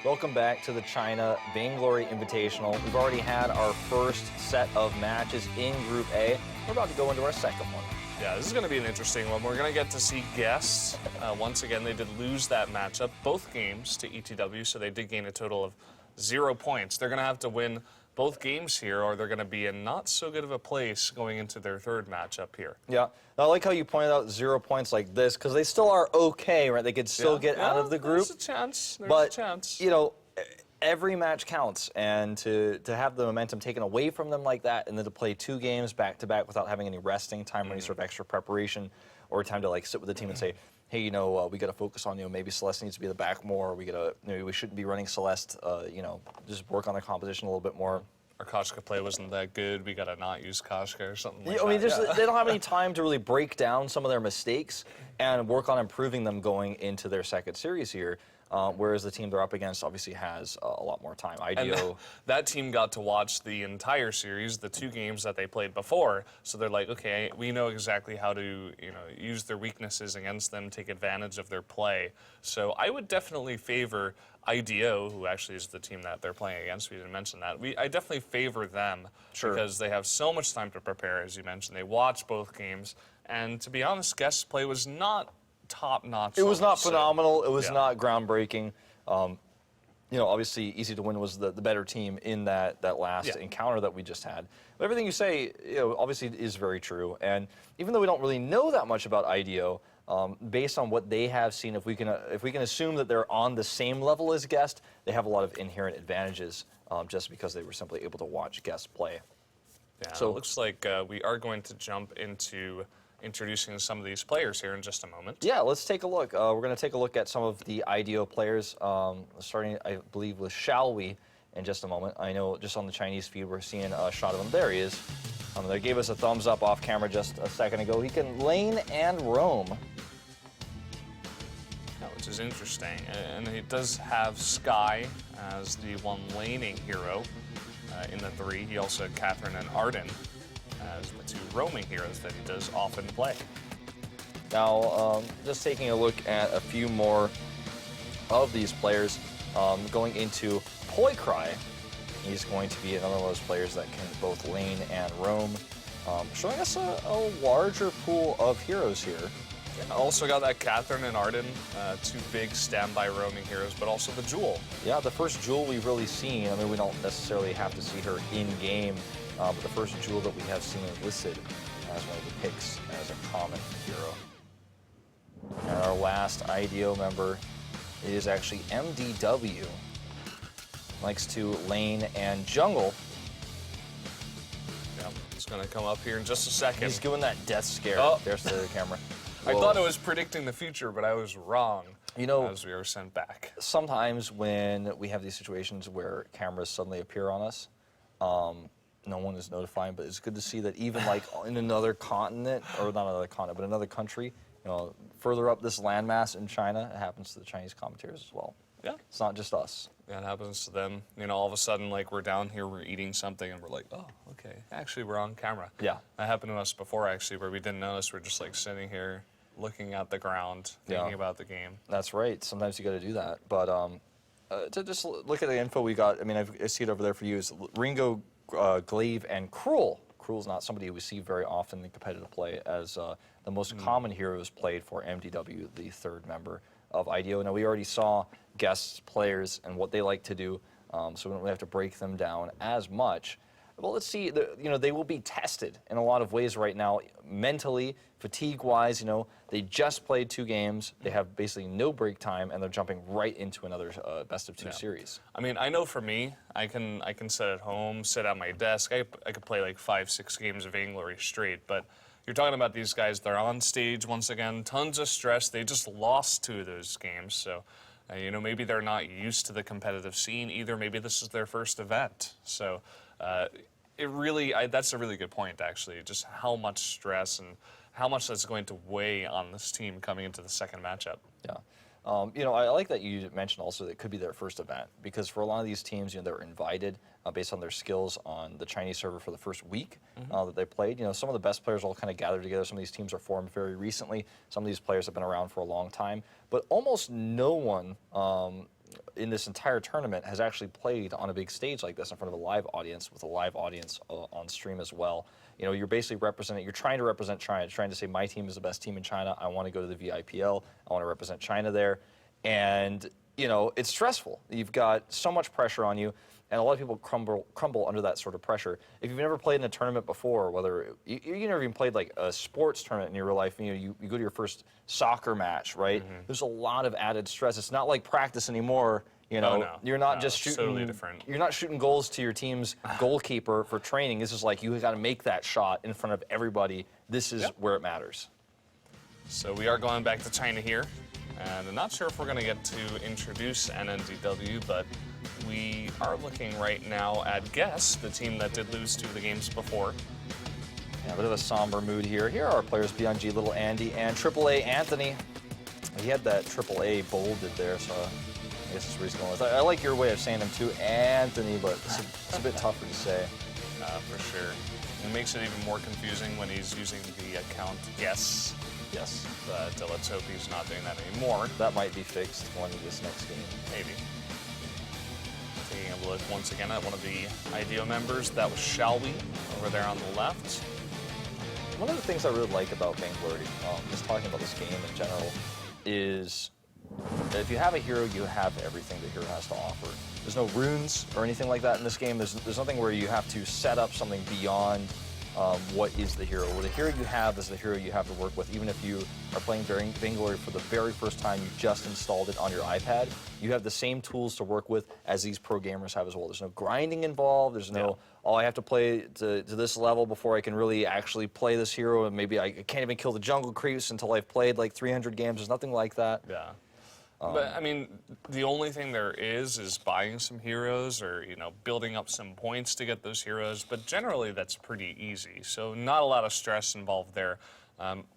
Welcome back to the China Vainglory Invitational. We've already had our first set of matches in Group A. We're about to go into our second one. Yeah, this is going to be an interesting one. We're going to get to see guests. Once again, they did lose that matchup, both games to ETW, so they did gain a total of 0 points. They're going to have to win both games here, or they're going to be in not so good of a place going into their third matchup here. Yeah, I like how you pointed out 0 points like this, because they still are okay, right? They could still get out of the group. There's a chance. But, a chance. You know, every match counts, and to have the momentum taken away from them like that, and then to play 2 games back-to-back without having any resting time or any sort of extra preparation or time to like sit with the team and say, hey, you know, we got to focus on, you know, maybe Celeste needs to be the back more. Maybe we shouldn't be running Celeste. You know, just work on the composition a little bit more. Our Koshka play wasn't that good. We got to not use Koshka or something like I mean, that. they don't have any time to really break down some of their mistakes and work on improving them going into their second series here. Whereas the team they're up against obviously has a lot more time. IDO. And that team got to watch the entire series, the 2 games that they played before. So they're like, okay, we know exactly how to, use their weaknesses against them, take advantage of their play. So I would definitely favor IDO, who actually is the team that they're playing against. We didn't mention that. I definitely favor them because they have so much time to prepare, as you mentioned. They watch both games, and to be honest, guest play was not top-notch. It was not phenomenal. It was not groundbreaking. You know, obviously, Easy to Win was the better team in that last encounter that we just had. But everything you say, obviously is very true. And even though we don't really know that much about IDO, based on what they have seen, if we can assume that they're on the same level as Guest, they have a lot of inherent advantages just because they were simply able to watch Guest play. Yeah, so it looks like we are going to jump into introducing some of these players here in just a moment. Yeah, let's take a look. We're going to take a look at some of the IDO players, starting, I believe, with Shall We in just a moment. I know just on the Chinese feed we're seeing a shot of him. There he is. They gave us a thumbs up off camera just a second ago. He can lane and roam. Yeah, which is interesting. And he does have Sky as the one laning hero in the 3. He also had Catherine and Arden as the 2 roaming heroes that he does often play. Now, just taking a look at a few more of these players, going into Poi Cry. He's going to be another one of those players that can both lane and roam, showing us a larger pool of heroes here. Also got that Catherine and Arden, 2 big standby roaming heroes, but also the Jewel. Yeah, the first Jewel we've really seen. I mean, we don't necessarily have to see her in-game, but the first Jewel that we have seen listed as one of the picks as a common hero. And our last IDO member is actually MDW. Likes to lane and jungle. Yeah, he's going to come up here in just a second. He's doing that death scare. Oh. There's the camera. I thought it was predicting the future, but I was wrong. You know, as we were sent back. Sometimes when we have these situations where cameras suddenly appear on us, no one is notifying, but it's good to see that even like in another continent, or not another continent, but another country, further up this landmass in China, it happens to the Chinese commentators as well. Yeah. It's not just us. Yeah, it happens to them. All of a sudden, like, we're down here, we're eating something, and we're like, oh, okay, actually, we're on camera. Yeah. That happened to us before, actually, where we didn't notice. We're just, like, sitting here, looking at the ground, thinking about the game. That's right. Sometimes you got to do that. But to just look at the info we got, I mean, I see it over there for you, is Ringo, Glaive, and Cruel. Cruel's not somebody we see very often in competitive play, as the most common heroes played for MDW, the 3rd member of IDO. Now, we already saw guest players and what they like to do, so we don't really have to break them down as much. Well, let's see. They will be tested in a lot of ways right now, mentally, fatigue-wise. They just played 2 games. They have basically no break time, and they're jumping right into another best-of-2 series. I mean, I know for me, I can sit at home, sit at my desk. I could play like 5-6 games of Vainglory straight, but you're talking about these guys, they're on stage once again, tons of stress. They just lost 2 of those games, so maybe they're not used to the competitive scene either. Maybe this is their first event. So that's a really good point, actually, just how much stress and how much that's going to weigh on this team coming into the second matchup. Yeah. I like that you mentioned also that it could be their first event, because for a lot of these teams, they're invited based on their skills on the Chinese server for the first week that they played. Some of the best players all kind of gathered together. Some of these teams are formed very recently. Some of these players have been around for a long time, but almost no one in this entire tournament has actually played on a big stage like this in front of a live audience with a live audience on stream as well. You know, you're basically you're trying to represent China, trying to say my team is the best team in China. I want to go to the VIPL. I want to represent China there. And, you know, it's stressful. You've got so much pressure on you. And a lot of people crumble under that sort of pressure. If you've never played in a tournament before, whether you never even played like a sports tournament in your real life, you know, you go to your first soccer match, right? There's a lot of added stress. It's not like practice anymore. You know, no. you're not just shooting. Totally different. You're not shooting goals to your team's goalkeeper for training. This is like you got to make that shot in front of everybody. This is where it matters. So we are going back to China here, and I'm not sure if we're going to get to introduce NNDW, but we are looking right now at Guess, the team that did lose 2 of the games before. Yeah, a bit of a somber mood here. Here are our players, BNG, Little Andy, and AAA Anthony. He had that AAA bolded there, so I guess that's where he's going with. I like your way of saying him too, Anthony, but it's a bit tougher to say. For sure. It makes it even more confusing when he's using the account Guess. Yes. But let's hope he's not doing that anymore. That might be fixed one of this next game. Maybe. Taking a look once again at one of the IDO members. That was Shall We over there on the left. One of the things I really like about Vainglory, just talking about this game in general, is that if you have a hero, you have everything the hero has to offer. There's no runes or anything like that in this game. There's nothing where you have to set up something beyond what is the hero. Well, the hero you have is the hero you have to work with. Even if you are playing Vainglory for the very first time, you just installed it on your iPad, you have the same tools to work with as these pro gamers have as well. There's no grinding involved. There's no, oh, I have to play to this level before I can really actually play this hero, and maybe I can't even kill the jungle creeps until I've played like 300 games. There's nothing like that. Yeah. But, I mean, the only thing there is buying some heroes or, you know, building up some points to get those heroes. But generally, that's pretty easy. So not a lot of stress involved there.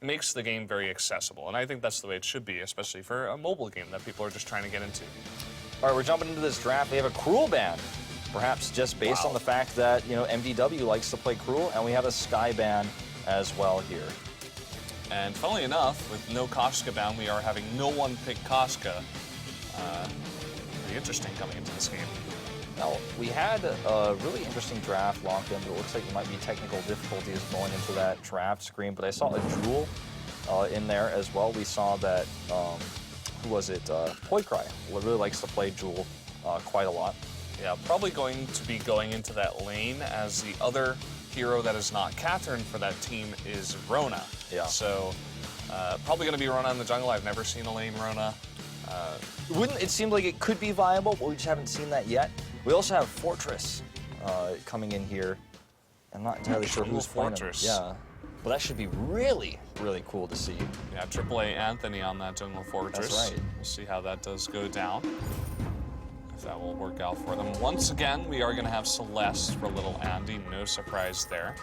Makes the game very accessible. And I think that's the way it should be, especially for a mobile game that people are just trying to get into. All right, we're jumping into this draft. We have a Cruel ban, perhaps just based on the fact that, you know, MDW likes to play Cruel, and we have a Sky ban as well here. And funnily enough, with no Koshka bound, we are having no one pick Koshka. Pretty interesting coming into this game. Now, we had a really interesting draft locked in, but it looks like there might be technical difficulties going into that draft screen. But I saw a Jewel in there as well. We saw that, who was it? Poicry really likes to play Jewel quite a lot. Yeah, probably going to be going into that lane as the other hero that is not Catherine for that team is Rona. Yeah. So probably going to be Rona in the jungle. I've never seen a lane Rona. It seemed like it could be viable, but we just haven't seen that yet. We also have Fortress coming in here. I'm not entirely sure who's playing him. Fortress. Yeah. Well, that should be really, really cool to see. Yeah, AAA Anthony on that jungle Fortress. That's right. We'll see how that does go down. If that will work out for them. Once again, we are going to have Celeste for little Andy. No surprise there.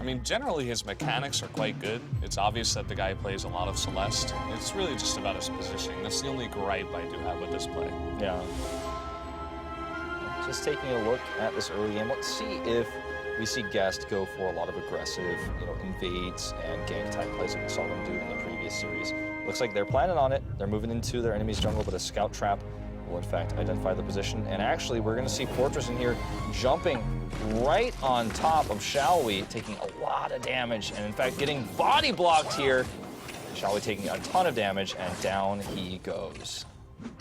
I mean, generally his mechanics are quite good. It's obvious that the guy plays a lot of Celeste. It's really just about his positioning. That's the only gripe I do have with this play. Yeah. Just taking a look at this early game, let's see if we see Guest go for a lot of aggressive, you know, invades and gank type plays that we saw them do in the previous series. Looks like they're planning on it. They're moving into their enemy's jungle, but a scout trap will in fact identify the position. And actually, we're going to see Fortress in here jumping right on top of Shall We, taking a lot of damage, and in fact getting body blocked here. Shall We taking a ton of damage, and down he goes.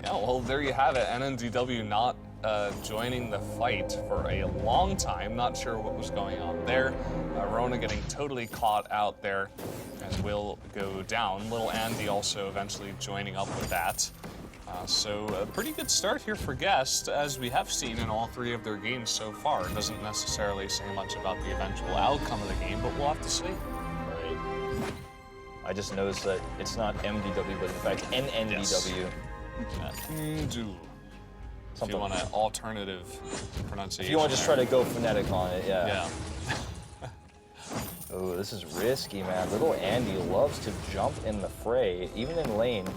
Yeah, well, there you have it. NNDW not joining the fight for a long time. Not sure what was going on there. Rona getting totally caught out there and will go down. Little Andy also eventually joining up with that. So a pretty good start here for Guest, as we have seen in all 3 of their games so far. It doesn't necessarily say much about the eventual outcome of the game, but we'll have to see. Right. I just noticed that it's not MDW, but in fact NNDW. Yes. If you want an alternative pronunciation. If you want to just try to go phonetic on it, yeah. Yeah. Oh, this is risky, man. Little Andy loves to jump in the fray, even in lane.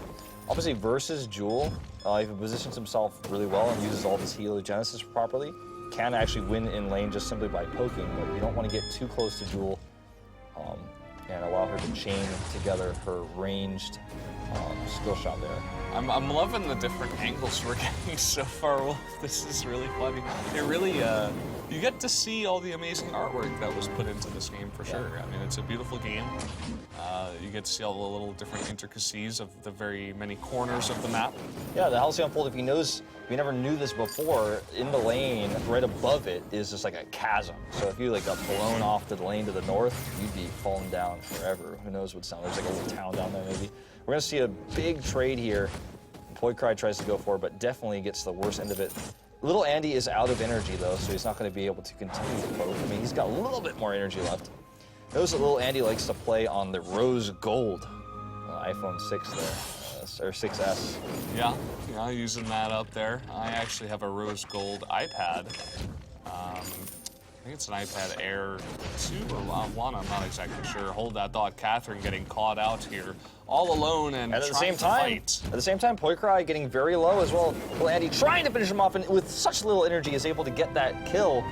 Obviously, versus Jewel, if he positions himself really well and uses all of his heliogenesis properly, can actually win in lane just simply by poking, but you don't want to get too close to Jewel. and allow her to chain together her ranged skill shot there. I'm loving the different angles we're getting so far, Wolf. This is really funny. It really, you get to see all the amazing artwork that was put into this game for sure. I mean, it's a beautiful game. You get to see all the little different intricacies of the very many corners of the map. Yeah, the Halcyon Fold, if you never knew this before, in the lane, right above it is just like a chasm. So if you like got blown off to the lane to the north, you'd be falling down forever. Who knows what's down there? There's like a little town down there maybe. We're gonna see a big trade here. Poikrai tries to go for it, but definitely gets the worst end of it. Little Andy is out of energy though, so he's not gonna be able to continue to poke. I mean, he's got a little bit more energy left. Notice that little Andy likes to play on the rose gold iPhone 6 there, or 6S. Yeah, using that up there. I actually have a rose gold iPad. I think it's an iPad Air 2 or 1, I'm not exactly sure. Hold that thought. Catherine getting caught out here, all alone and at the trying same time, to fight. At the same time, Poikrai getting very low as well. Little Andy trying to finish him off, and with such little energy is able to get that kill.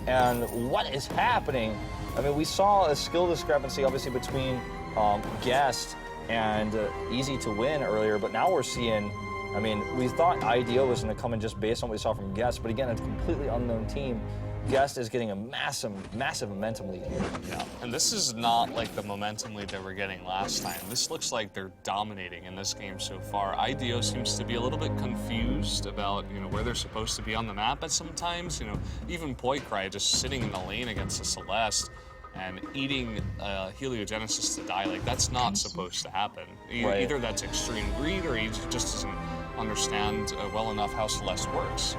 And what is happening? I mean, we saw a skill discrepancy, obviously, between Guest and Easy to Win earlier, but now we're seeing, I mean, we thought IDO was going to come in just based on what we saw from Guest, but again, a completely unknown team. Guest is getting a massive momentum lead here. Yeah, and this is not like the momentum lead that we're getting last time. This looks like they're dominating in this game so far. IDO seems to be a little bit confused about, where they're supposed to be on the map at some times. Even Poikrai just sitting in the lane against the Celeste and eating Heliogenesis to die, like that's not supposed to happen. Right. Either that's extreme greed or he just doesn't understand well enough how Celeste works.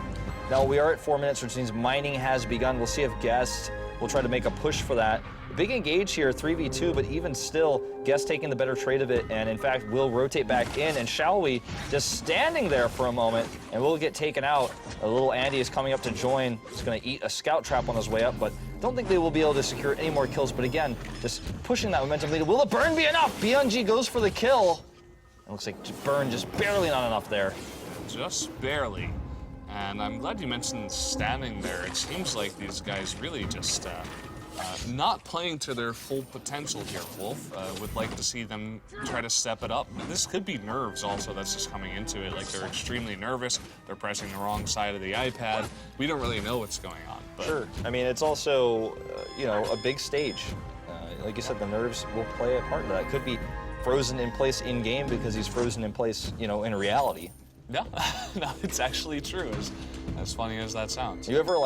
Now we are at 4 minutes, which means mining has begun. We'll see if Guest will try to make a push for that. Big engage here, 3v2, but even still, Guest taking the better trade of it, and in fact will rotate back in, and Shall We just standing there for a moment, and will get taken out. A little Andy is coming up to join. He's gonna eat a scout trap on his way up, but don't think they will be able to secure any more kills, but again, just pushing that momentum lead. Will the burn be enough? BNG goes for the kill. It looks like burn just barely not enough there. Just barely. And I'm glad you mentioned standing there. It seems like these guys really just not playing to their full potential here, Wolf. Would like to see them try to step it up. This could be nerves also that's just coming into it. Like they're extremely nervous. They're pressing the wrong side of the iPad. We don't really know what's going on. But Sure. I mean, it's also, a big stage. Like you said, the nerves will play a part of that. It could be frozen in place in-game because he's frozen in place, in reality. yeah, no, it's actually true. As funny as that sounds. You ever,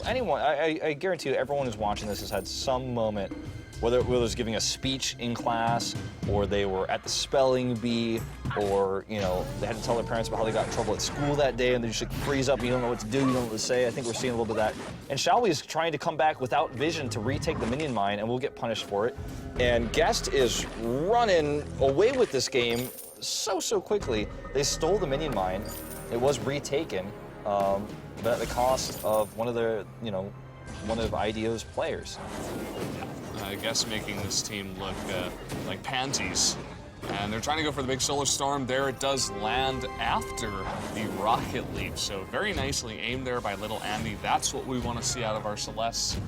anyone, I guarantee you everyone who's watching this has had some moment, whether it was giving a speech in class, or they were at the spelling bee, or, they had to tell their parents about how they got in trouble at school that day, and they just freeze up, you don't know what to do, you don't know what to say. I think we're seeing a little bit of that. And Shall We is trying to come back without vision to retake the minion mine, and we'll get punished for it. And Guest is running away with this game so quickly. They stole the minion mine. It was retaken, but at the cost of one of their, one of IDO's players. I guess making this team look like pansies. And they're trying to go for the big solar storm. There it does land after the rocket leap. So very nicely aimed there by little Andy. That's what we want to see out of our Celeste.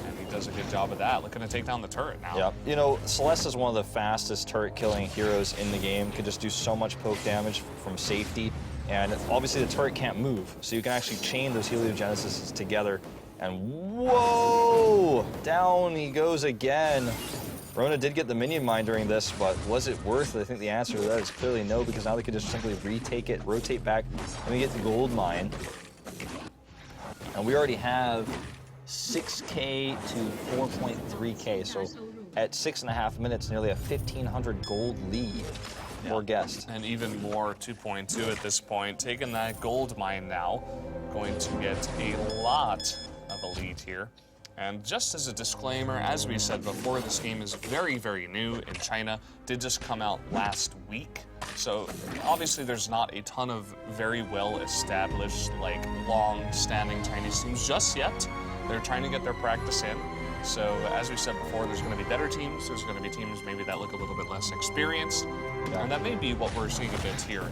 And he does a good job of that. Looking to take down the turret now. Yeah, Celeste is one of the fastest turret killing heroes in the game. Could just do so much poke damage from safety. And obviously the turret can't move. So you can actually chain those Heliogenesis together. And whoa! Down he goes again. Rona did get the minion mine during this, but was it worth it? I think the answer to that is clearly no, because now they can just simply retake it, rotate back, and we get the gold mine. And we already have 6K to 4.3K, so at 6.5 minutes, nearly a 1,500 gold lead for Guest. And even more 2.2 at this point. Taking that gold mine now, going to get a lot of a lead here. And just as a disclaimer, as we said before, this game is very, very new in China. Did just come out last week. So obviously there's not a ton of very well established, long-standing Chinese teams just yet. They're trying to get their practice in. So as we said before, there's going to be better teams. There's going to be teams maybe that look a little bit less experienced. Yeah. And that may be what we're seeing a bit here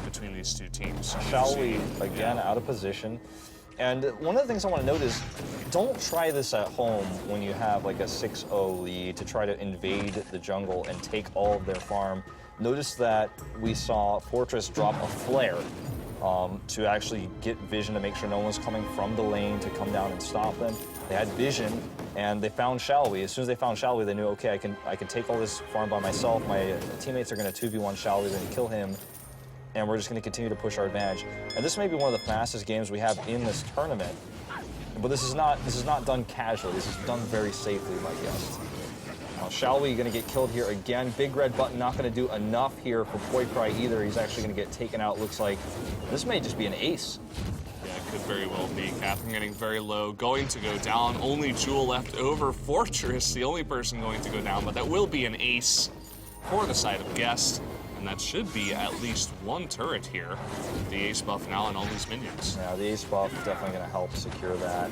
between these two teams. Shall We, again, out of position. And one of the things I want to note is, don't try this at home when you have like a 6-0 lead to try to invade the jungle and take all of their farm. Notice that we saw Fortress drop a flare to actually get vision to make sure no one's coming from the lane to come down and stop them. They had vision, and they found Shalwi. As soon as they found Shalwi, they knew, okay, I can take all this farm by myself. My teammates are going to 2v1 Shalwi, they're going to kill him, and we're just going to continue to push our advantage. And this may be one of the fastest games we have in this tournament, but this is not done casually. This is done very safely by Guest. Now, Shalwi going to get killed here again. Big red button not going to do enough here for Poikrai either. He's actually going to get taken out. Looks like this may just be an ace. Yeah, it could very well be. Catherine getting very low, going to go down. Only Jewel left over. Fortress, the only person going to go down, but that will be an ace for the side of Guest. And that should be at least one turret here. The ace buff now and all these minions. Yeah, the ace buff is definitely going to help secure that.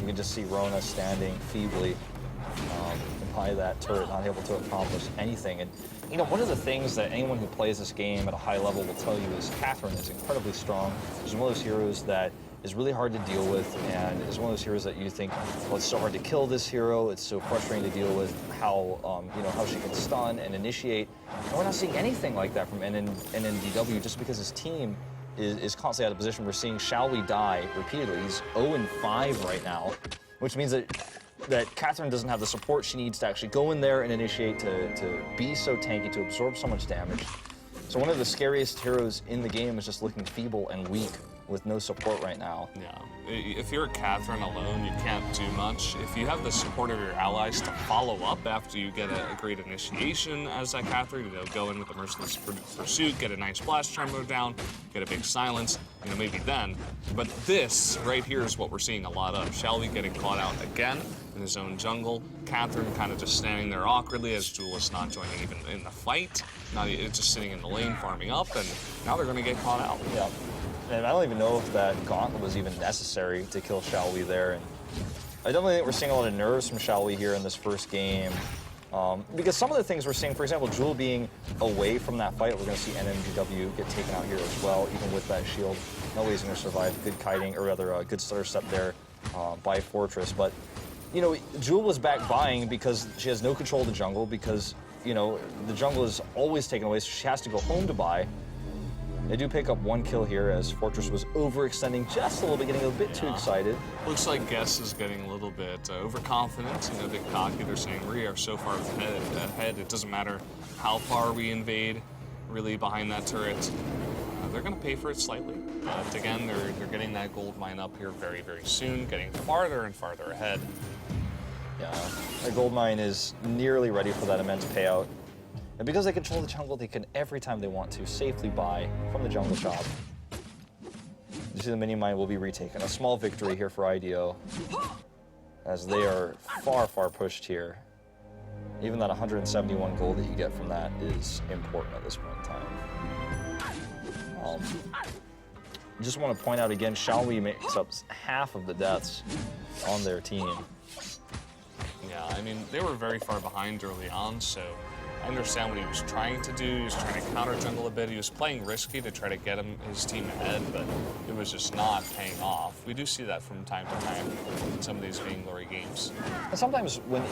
You can just see Rona standing feebly by that turret, not able to accomplish anything. And you know, one of the things that anyone who plays this game at a high level will tell you is Catherine is incredibly strong. She's one of those heroes that is really hard to deal with, and is one of those heroes that you think, well, it's so hard to kill this hero. It's so frustrating to deal with how you know, how she can stun and initiate. And we're not seeing anything like that from NNDW just because his team is constantly out of position. We're seeing Shalwi die repeatedly. He's 0-5 right now, which means that Catherine doesn't have the support she needs to actually go in there and initiate, to be so tanky, to absorb so much damage. So one of the scariest heroes in the game is just looking feeble and weak with no support right now. Yeah, if you're Catherine alone, you can't do much. If you have the support of your allies to follow up after you get a great initiation as that Catherine, you know, go in with a merciless pursuit, get a nice blast tremor down, get a big silence, you know, maybe then. But this right here is what we're seeing a lot of. Shalwi getting caught out again in his own jungle. Catherine kind of just standing there awkwardly as Jewel is not joining even in the fight. It's just sitting in the lane farming up, and now they're going to get caught out. Yeah. And I don't even know if that gauntlet was even necessary to kill Shalwi there. And I definitely think we're seeing a lot of nerves from Shalwi here in this first game. Because some of the things we're seeing, for example, Jewel being away from that fight, we're going to see NNGW get taken out here as well, even with that shield. No way he's going to survive. Good kiting, or rather, good stutter step there by Fortress. But, you know, Jewel was back buying because she has no control of the jungle, because, you know, the jungle is always taken away, so she has to go home to buy. They do pick up one kill here as Fortress was overextending just a little bit, getting a bit too excited. Looks like Guess is getting a little bit overconfident, you know, a bit cocky. They're saying we are so far ahead, it doesn't matter how far we invade, really behind that turret. They're going to pay for it slightly. But again, they're getting that gold mine up here very, very soon, getting farther and farther ahead. Yeah, the gold mine is nearly ready for that immense payout. And because they control the jungle, they can, every time they want to, safely buy from the jungle shop. You see the mini mine will be retaken. A small victory here for IDO, as they are far, far pushed here. Even that 171 gold that you get from that is important at this point in time. Just want to point out again, Shalwi makes up half of the deaths on their team. Yeah, I mean, they were very far behind early on, so I understand what he was trying to do. He was trying to counter jungle a bit. He was playing risky to try to get his team ahead, but it was just not paying off. We do see that from time to time in some of these Vainglory games. And sometimes when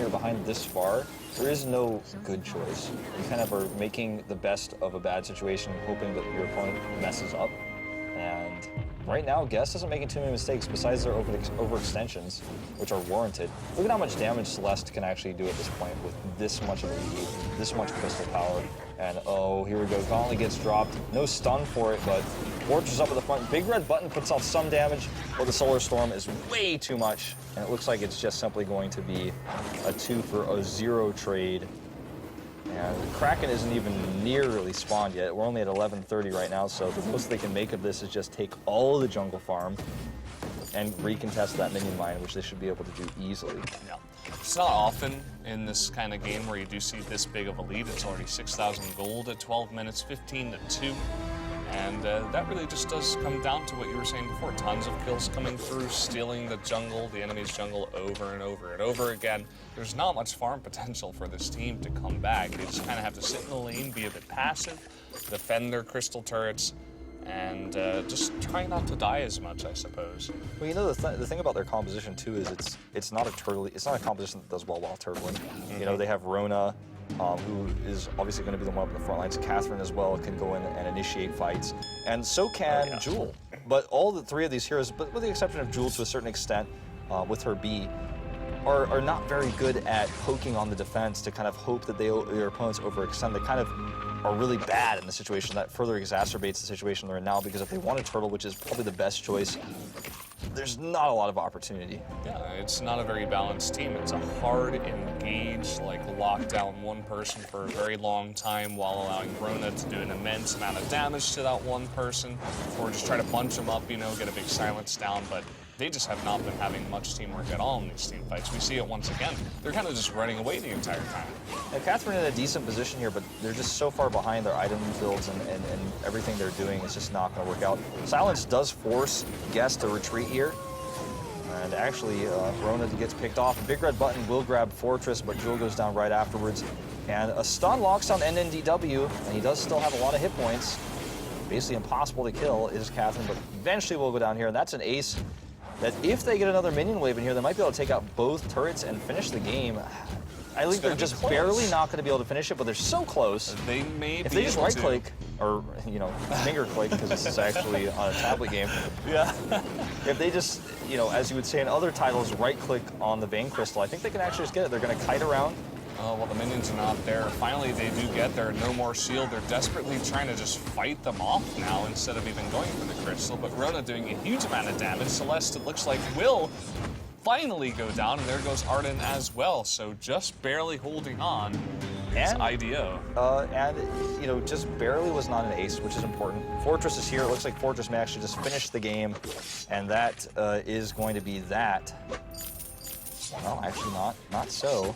you're behind this far, there is no good choice. You kind of are making the best of a bad situation, hoping that your opponent messes up. And right now, Guess isn't making too many mistakes besides their overextensions, which are warranted. Look at how much damage Celeste can actually do at this point with this much of a lead, this much crystal power. And oh, here we go. Gauntlet gets dropped. No stun for it, but Fortress is up at the front. Big red button puts off some damage, but the Solar Storm is way too much. And it looks like it's just simply going to be a 2-for-0 trade. And Kraken isn't even nearly spawned yet. We're only at 11:30 right now, so the most they can make of this is just take all of the jungle farm and recontest that minion mine, which they should be able to do easily. Yeah. It's not often in this kind of game where you do see this big of a lead. It's already 6,000 gold at 12 minutes, 15-2. And that really just does come down to what you were saying before. Tons of kills coming through, stealing the jungle, the enemy's jungle over and over and over again. There's not much farm potential for this team to come back. They just kind of have to sit in the lane, be a bit passive, defend their crystal turrets, and just try not to die as much, I suppose. Well, you know, the thing about their composition too is it's not a composition that does well while turtling. You know, they have Rona, who is obviously going to be the one up in the front lines. Catherine as well can go in and initiate fights, and so can Jewel. But all the three of these heroes, but with the exception of Jewel to a certain extent, with her B, are not very good at poking on the defense to kind of hope that their opponents overextend. They kind of are really bad in the situation. That further exacerbates the situation they're in now, because if they want a turtle, which is probably the best choice, there's not a lot of opportunity. Yeah, it's not a very balanced team. It's a hard engage, like lock down one person for a very long time while allowing Rona to do an immense amount of damage to that one person, or just try to bunch them up, you know, get a big silence down. But they just have not been having much teamwork at all in these team fights. We see it once again. They're kind of just running away the entire time. Now, Catherine in a decent position here, but they're just so far behind their item builds and everything they're doing is just not going to work out. Silence does force Guest to retreat here. And actually, Rona gets picked off. Big Red Button will grab Fortress, but Jewel goes down right afterwards. And a stun locks on NNDW, and he does still have a lot of hit points. Basically impossible to kill is Catherine, but eventually will go down here, and that's an ace that if they get another minion wave in here, they might be able to take out both turrets and finish the game. I think they're just barely not going to be able to finish it, but they're so close. They may if they just right-click, or, you know, finger-click, because this is actually on a tablet game. Yeah. If they just, you know, as you would say in other titles, right-click on the Vein Crystal, I think they can actually just get it. They're going to kite around. Oh, well, the minions are not there. Finally, they do get there. No more shield. They're desperately trying to just fight them off now instead of even going for the crystal. But Rona doing a huge amount of damage. Celeste, it looks like, will finally go down, and there goes Arden as well. So just barely holding on is IDO. And, you know, just barely was not an ace, which is important. Fortress is here. It looks like Fortress may actually just finish the game, and that is going to be that. Well, actually not so.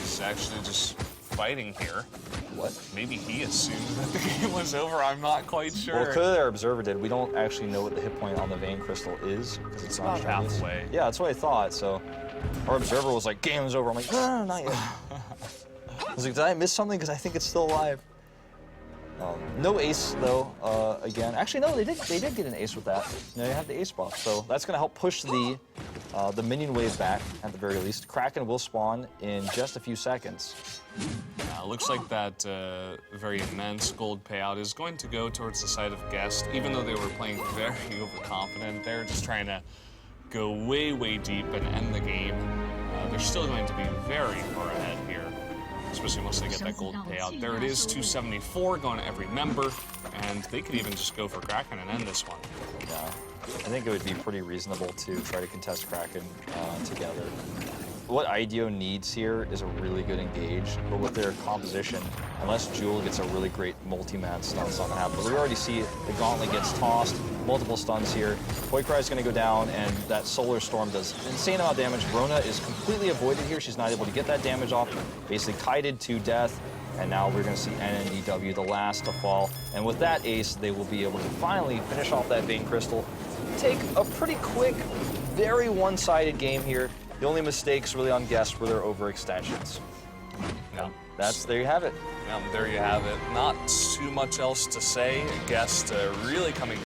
He's actually just fighting here. What? Maybe he assumed that the game was over. I'm not quite sure. Well, clearly our observer did. We don't actually know what the hit point on the Vein Crystal is, because it's not about halfway. Yeah, that's what I thought. So our observer was like, "Game's over." I'm like, "No, not yet." I was like, "Did I miss something?" Because I think it's still alive. No ace though. Again, actually no, they did get an ace with that. You know, they have the ace buff, so that's going to help push the minion wave back at the very least. Kraken will spawn in just a few seconds. Looks like that very immense gold payout is going to go towards the side of Guest, even though they were playing very overconfident. They're just trying to go way, way deep and end the game. They're still going to be very far ahead here, especially once they get that gold payout. There it is, 274 going to every member, and they could even just go for Kraken and end this one. Yeah, I think it would be pretty reasonable to try to contest Kraken together. What IDO needs here is a really good engage, but with their composition, unless Jewel gets a really great multi-man stun, it's not gonna happen. But we already see the gauntlet gets tossed, multiple stuns here. Toycry is gonna go down, and that Solar Storm does an insane amount of damage. Rona is completely avoided here. She's not able to get that damage off, basically kited to death. And now we're gonna see NNDW, the last to fall. And with that ace, they will be able to finally finish off that Vein Crystal. Take a pretty quick, very one-sided game here. The only mistakes really on Guest were their overextensions. Yeah. There you have it. There you have it. Not too much else to say. Guest really coming